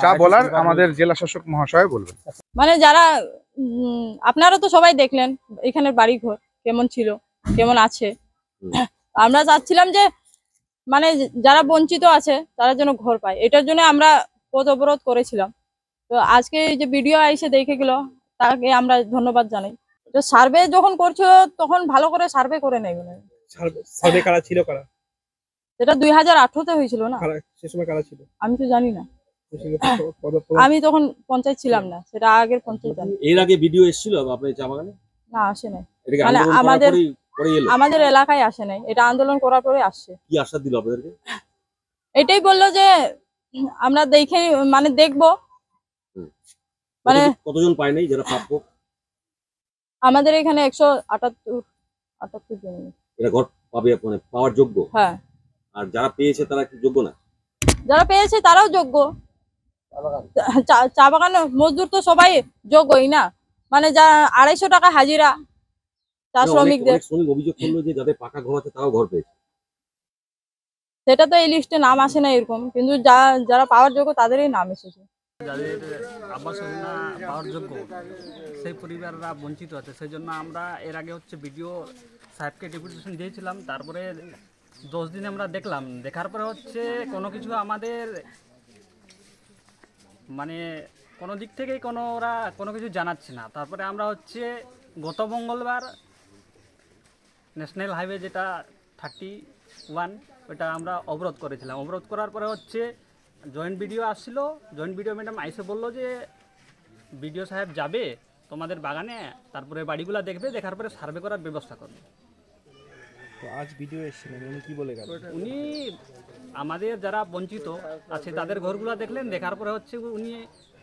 যা বলার আমাদের জেলা শাসক মহাশয় বলবেন। মানে যারা আপনারা তো সবাই দেখলেন এখানের বাড়ি ঘর কেমন ছিল, কেমন আছে। আমরা চাচ্ছিলাম যে মানে যারা বঞ্চিত আছে তারা যেন ঘর পায়, এটার জন্য আমরা পথ অবরোধ করেছিলাম। তো আজকে যে ভিডিও এসে দেখে গেল তাকে আমরা ধন্যবাদ জানাই। তো সার্ভে যখন করছিল তখন ভালো করে সার্ভে করে নেই। সার্ভে কারা ছিল, কারা? এটা 2018-তে হয়েছিল না? সে সময় কারা ছিল আমি তো জানি না, আমি তখন পঞ্চায়েত ছিলাম না, সেটা আগের পঞ্চায়েত। এর আগে ভিডিও এসেছিল আপনাদের চা বাগানে? না, আসে নাই। মানে আমাদের এলাকায় আসে নাই, এটা আন্দোলন করার পরে আসছে। কি আশ্বাস দিল আপনাদেরকে? এটাই বললো যে আমরা দেখে মানে দেখবো। মানে কতজন পায় নাই যারা প্রাপ্য? আমাদের এখানে 178 জন। এটা ঘর পাবে মানে পাওয়ার যোগ্য? হ্যাঁ। আর যারা পেয়েছে তারা কি যোগ্য না? যারা পেয়েছে তারাও যোগ্য। চা বাগান মজদুর তো সবাই যোগ্যই না। মানে যা 250 টাকা হাজিরা চা শ্রমিকদের। অভিযোগ করলো যে যাদের পাকা ঘর আছে তারাও ঘর পেয়েছে। সেটা তো এই লিস্টে নাম আসে না এরকম, কিন্তু যারা পাওয়ার যোগ্য তাদেরই নাম এসেছে। যাদের আবাস যোজনা পাওয়ার যোগ্য সেই পরিবাররা বঞ্চিত আছে, সেই জন্য আমরা এর আগে বিডিও সাহেবকে ডেপুটেশন দিয়েছিলাম। তারপরে 10 দিন আমরা দেখলাম, দেখার পরে কোনো কিছু আমাদের মানে কোনো দিক থেকেই ওরা কোনো কিছু জানাচ্ছে না। তারপরে আমরা গত মঙ্গলবার ন্যাশনাল হাইওয়ে যেটা 31 ওটা আমরা অবরোধ করেছিলাম। অবরোধ করার পরে জয়েন্ট ভিডিও আসছিল, জয়েন্ট ভিডিও ম্যাডাম আইসে বললো যে ভিডিও সাহেব যাবে তোমাদের বাগানে, তারপরে বাড়িগুলো দেখবে, দেখার পরে সার্ভে করার ব্যবস্থা করবে। তো আজ ভিডিও এসেছিলেন, উনি কি বলে গেলেন? উনি আমাদের যারা বঞ্চিত আছে তাদের ঘরগুলো দেখলেন, দেখার পরে উনি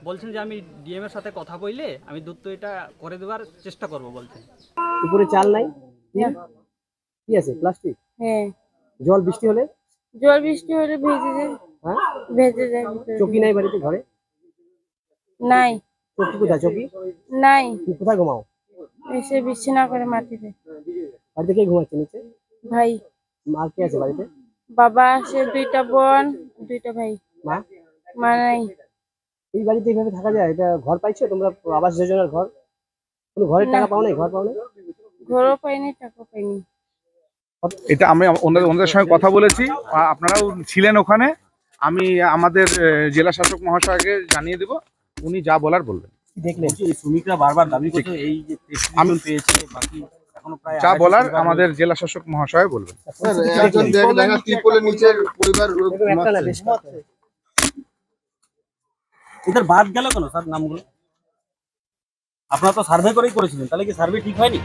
বলছেন যে আমি ডিএম এর সাথে কথা বললে আমি দ্রুত এটা করে দেওয়ার চেষ্টা করব বলছেন। উপরে চাল নাই, কি আছে? প্লাস্টিক। হ্যাঁ। জল বৃষ্টি হলে ভেজে যায়। হ্যাঁ, ভেজে যায়। চকি নাই বাড়িতে, ঘরে নাই চকি। কোথায় চকি? নাই। কোথায় ঘুমাও? এসে বিছানা করে মাটিতে। বাড়িতে কে ঘুমাচ্ছে নিচে? ভাই। আর কে আছে বাড়িতে? বাবা আছে, 2টা বোন, 2টা ভাই। মা? মা নাই। এই বাড়িতে এইভাবে থাকা যায়? এটা ঘর পাইছো তোমরা? আবাস যোজনার ঘর? কোনো ঘরের টাকা পাও নাই? ঘর পাও নাই? ঘরও পাইনি, টাকা পাইনি। এটা আমি ওনাদের সঙ্গে কথা বলেছি, আপনারাও ছিলেন ওখানে। আমি আমাদের জেলা শাসক মহাশয়কে জানিয়ে দেব, উনি যা বলার বলবেন। দেখলেন এই শ্রমিকরা বারবার দাবি করছে এই যে প্রেসক্রিপশন পেয়েছে, বাকি এখনো প্রায় যা বলার আমাদের জেলা শাসক মহাশয় বলবেন। এদের বাদ গেল কেন স্যার নামগুলো? আপনারা তো সার্ভে করেই করেছিলেন, তাহলে কি সার্ভে ঠিক হয়নি?